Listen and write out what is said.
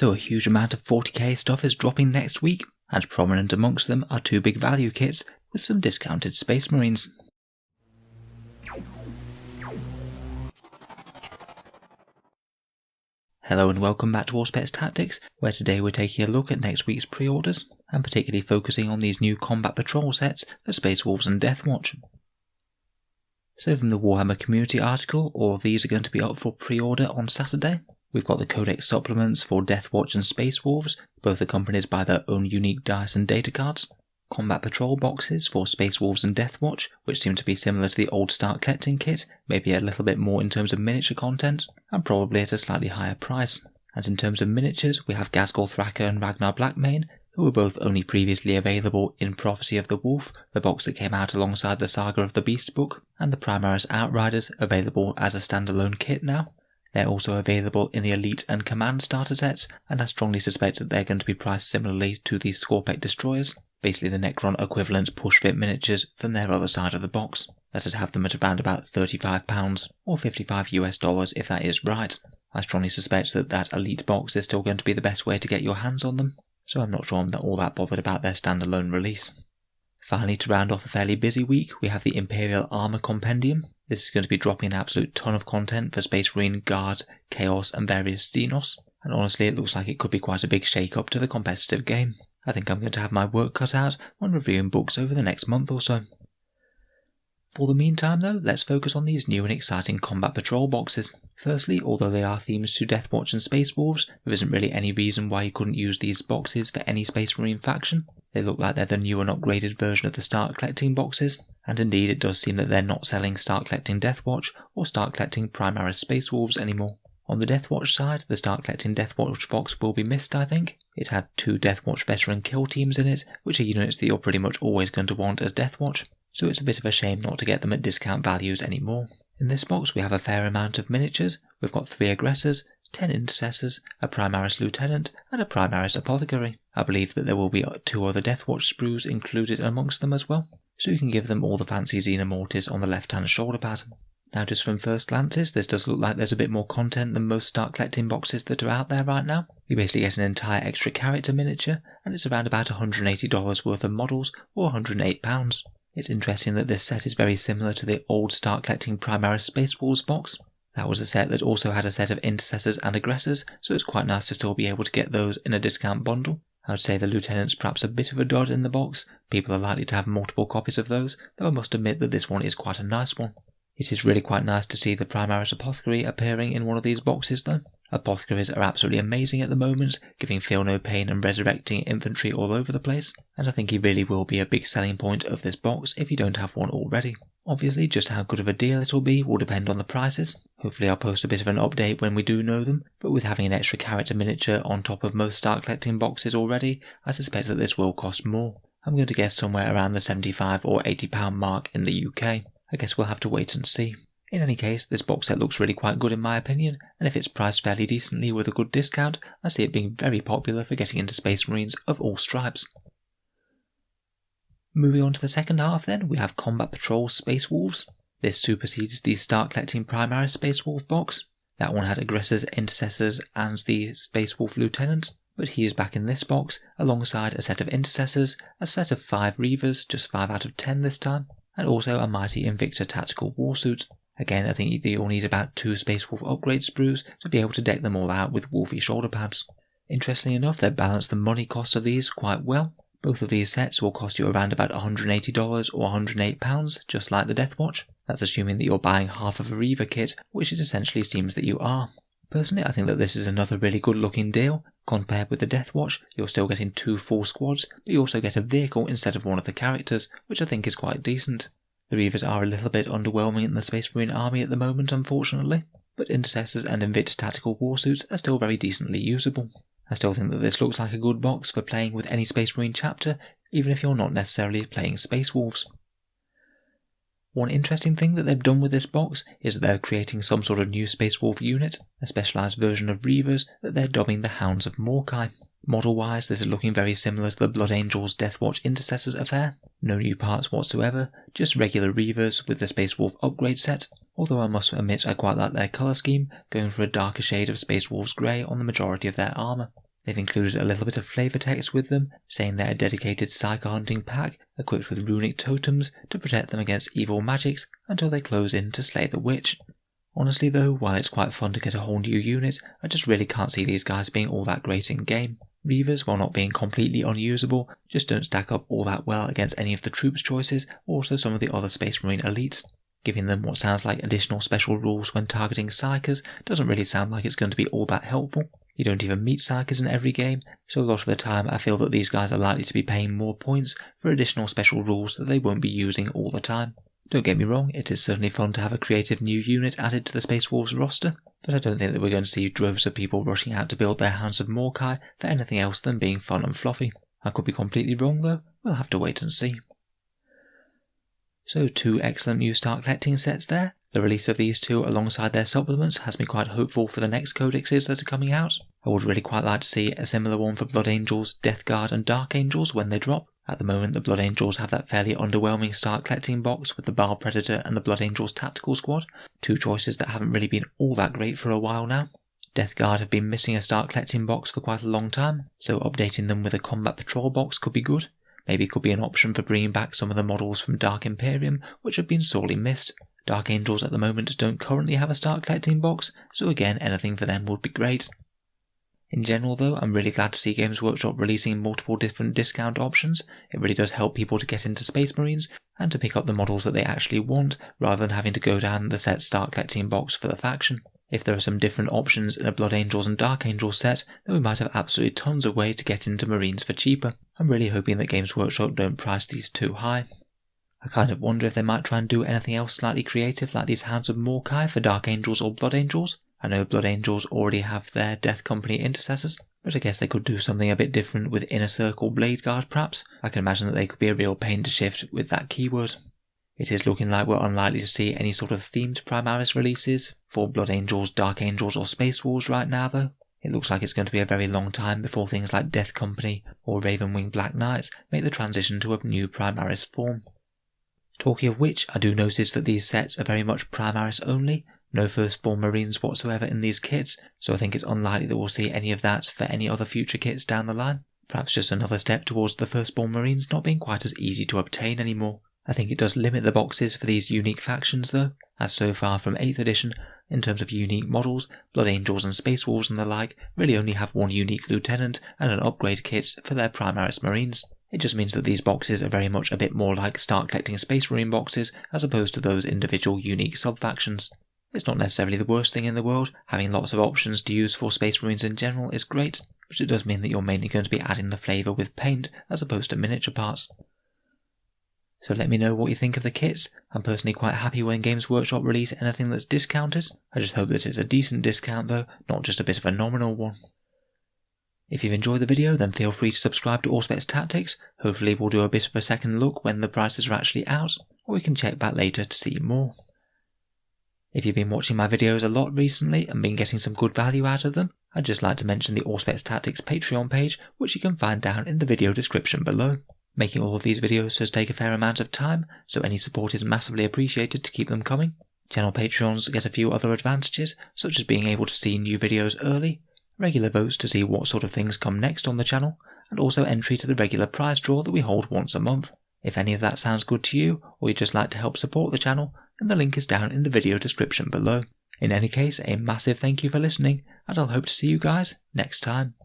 So a huge amount of 40k stuff is dropping next week, and prominent amongst them are two big value kits with some discounted Space Marines. Hello and welcome back to Auspex Tactics, where today we're taking a look at next week's pre-orders, and particularly focusing on these new combat patrol sets for Space Wolves and Deathwatch. So from the Warhammer community article, all of these are going to be up for pre-order on Saturday. We've got the Codex supplements for Deathwatch and Space Wolves, both accompanied by their own unique dice and data cards. Combat patrol boxes for Space Wolves and Deathwatch, which seem to be similar to the old Start Collecting kit, maybe a little bit more in terms of miniature content, and probably at a slightly higher price. And in terms of miniatures, we have Ghazghkull Thraka and Ragnar Blackmane, who were both only previously available in Prophecy of the Wolf, the box that came out alongside the Saga of the Beast book, and the Primaris Outriders, available as a standalone kit now. They're also available in the Elite and Command starter sets, and I strongly suspect that they're going to be priced similarly to the Scorpec Destroyers, basically the Necron equivalent push-fit miniatures from their other side of the box. That'd have them at around about £35 or $55 if that is right. I strongly suspect that that Elite box is still going to be the best way to get your hands on them, so I'm not sure I'm all that bothered about their standalone release. Finally, to round off a fairly busy week, we have the Imperial Armour Compendium. This is going to be dropping an absolute ton of content for Space Marine, Guard, Chaos and various Xenos, and honestly it looks like it could be quite a big shake-up to the competitive game. I think I'm going to have my work cut out when reviewing books over the next month or so. For the meantime though, let's focus on these new and exciting Combat Patrol boxes. Firstly, although they are themes to Deathwatch and Space Wolves, there isn't really any reason why you couldn't use these boxes for any Space Marine faction. They look like they're the new and upgraded version of the Start Collecting boxes, and indeed it does seem that they're not selling Start Collecting Deathwatch or Start Collecting Primaris Space Wolves anymore. On the Deathwatch side, the Start Collecting Deathwatch box will be missed, I think. It had 2 Deathwatch veteran kill teams in it, which are units that you're pretty much always going to want as Deathwatch, so it's a bit of a shame not to get them at discount values anymore. In this box we have a fair amount of miniatures. We've got 3 Aggressors, 10 Intercessors, a Primaris Lieutenant, and a Primaris Apothecary. I believe that there will be 2 other Deathwatch sprues included amongst them as well, so you can give them all the fancy Xenomortis on the left-hand shoulder pad. Now just from first glances, this does look like there's a bit more content than most Start Collecting boxes that are out there right now. You basically get an entire extra character miniature, and it's around about $180 worth of models, or £108. It's interesting that this set is very similar to the old Start Collecting Primaris Space Wolves box. That was a set that also had a set of Intercessors and Aggressors, so it's quite nice to still be able to get those in a discount bundle. I would say the Lieutenant's perhaps a bit of a dud in the box. People are likely to have multiple copies of those, though I must admit that this one is quite a nice one. It is really quite nice to see the Primaris Apothecary appearing in one of these boxes though. Apothecaries are absolutely amazing at the moment, giving Feel No Pain and resurrecting infantry all over the place, and I think he really will be a big selling point of this box if you don't have one already. Obviously, just how good of a deal it'll be will depend on the prices. Hopefully I'll post a bit of an update when we do know them, but with having an extra character miniature on top of most Start Collecting boxes already, I suspect that this will cost more. I'm going to guess somewhere around the £75 or £80 mark in the UK. I guess we'll have to wait and see. In any case, this box set looks really quite good in my opinion, and if it's priced fairly decently with a good discount, I see it being very popular for getting into Space Marines of all stripes. Moving on to the second half then, we have Combat Patrol Space Wolves. This supersedes the Start Collecting Primaris Space Wolf box. That one had Aggressors, Intercessors and the Space Wolf Lieutenant, but he is back in this box alongside a set of Intercessors, a set of 5 Reavers, just 5 out of 10 this time, and also a Mighty Invictor Tactical Warsuit. Again, I think you'll need about 2 Space Wolf upgrade sprues to be able to deck them all out with wolfy shoulder pads. Interestingly enough, they balance the money cost of these quite well. Both of these sets will cost you around about $180 or £108, just like the Deathwatch. That's assuming that you're buying half of a Reaver kit, which it essentially seems that you are. Personally, I think that this is another really good looking deal. Compared with the Deathwatch, you're still getting 2 full squads, but you also get a vehicle instead of one of the characters, which I think is quite decent. The Reavers are a little bit underwhelming in the Space Marine army at the moment, unfortunately, but Intercessors and Invictor Tactical Warsuits are still very decently usable. I still think that this looks like a good box for playing with any Space Marine chapter, even if you're not necessarily playing Space Wolves. One interesting thing that they've done with this box is that they're creating some sort of new Space Wolf unit, a specialised version of Reavers that they're dubbing the Hounds of Morkai. Model-wise, this is looking very similar to the Blood Angels Deathwatch Intercessors affair. No new parts whatsoever, just regular Reavers with the Space Wolf upgrade set, although I must admit I quite like their colour scheme, going for a darker shade of Space Wolf's grey on the majority of their armour. They've included a little bit of flavour text with them, saying they're a dedicated psycho hunting pack equipped with runic totems to protect them against evil magics until they close in to slay the witch. Honestly though, while it's quite fun to get a whole new unit, I just really can't see these guys being all that great in game. Reavers, while not being completely unusable, just don't stack up all that well against any of the troops choices or also some of the other Space Marine elites. Giving them what sounds like additional special rules when targeting psykers doesn't really sound like it's going to be all that helpful. You don't even meet psykers in every game, so a lot of the time I feel that these guys are likely to be paying more points for additional special rules that they won't be using all the time. Don't get me wrong, it is certainly fun to have a creative new unit added to the Space Wolves roster, but I don't think that we're going to see droves of people rushing out to build their Hounds of Mordkai for anything else than being fun and fluffy. I could be completely wrong though, we'll have to wait and see. So 2 excellent new start collecting sets there. The release of these 2 alongside their supplements has me quite hopeful for the next codexes that are coming out. I would really quite like to see a similar one for Blood Angels, Death Guard and Dark Angels when they drop. At the moment the Blood Angels have that fairly underwhelming start collecting box with the Baal Predator and the Blood Angels Tactical Squad, 2 choices that haven't really been all that great for a while now. Death Guard have been missing a start collecting box for quite a long time, so updating them with a Combat Patrol box could be good. Maybe it could be an option for bringing back some of the models from Dark Imperium which have been sorely missed. Dark Angels at the moment don't currently have a start collecting box, so again anything for them would be great. In general though, I'm really glad to see Games Workshop releasing multiple different discount options. It really does help people to get into Space Marines and to pick up the models that they actually want, rather than having to go down the set start collecting box for the faction. If there are some different options in a Blood Angels and Dark Angels set, then we might have absolutely tons of way to get into Marines for cheaper. I'm really hoping that Games Workshop don't price these too high. I kind of wonder if they might try and do anything else slightly creative like these Hounds of Mordkai for Dark Angels or Blood Angels. I know Blood Angels already have their Death Company intercessors, but I guess they could do something a bit different with Inner Circle Blade Guard perhaps. I can imagine that they could be a real pain to shift with that keyword. It is looking like we're unlikely to see any sort of themed Primaris releases for Blood Angels, Dark Angels or Space Wolves right now though. It looks like it's going to be a very long time before things like Death Company or Ravenwing Black Knights make the transition to a new Primaris form. Talking of which, I do notice that these sets are very much Primaris only, no Firstborn Marines whatsoever in these kits, so I think it's unlikely that we'll see any of that for any other future kits down the line. Perhaps just another step towards the Firstborn Marines not being quite as easy to obtain anymore. I think it does limit the boxes for these unique factions though, as so far from 8th edition, in terms of unique models, Blood Angels and Space Wolves and the like really only have one unique lieutenant and an upgrade kit for their Primaris Marines. It just means that these boxes are very much a bit more like start collecting Space Marine boxes as opposed to those individual unique sub-factions. It's not necessarily the worst thing in the world, having lots of options to use for Space Marines in general is great, but it does mean that you're mainly going to be adding the flavour with paint as opposed to miniature parts. So let me know what you think of the kits. I'm personally quite happy when Games Workshop release anything that's discounted. I just hope that it's a decent discount though, not just a bit of a nominal one. If you've enjoyed the video then feel free to subscribe to Auspex Tactics. Hopefully we'll do a bit of a second look when the prices are actually out, or we can check back later to see more. If you've been watching my videos a lot recently and been getting some good value out of them, I'd just like to mention the Auspex Tactics Patreon page, which you can find down in the video description below. Making all of these videos does take a fair amount of time, so any support is massively appreciated to keep them coming. Channel Patrons get a few other advantages, such as being able to see new videos early, regular votes to see what sort of things come next on the channel, and also entry to the regular prize draw that we hold once a month. If any of that sounds good to you, or you'd just like to help support the channel, then the link is down in the video description below. In any case, a massive thank you for listening, and I'll hope to see you guys next time.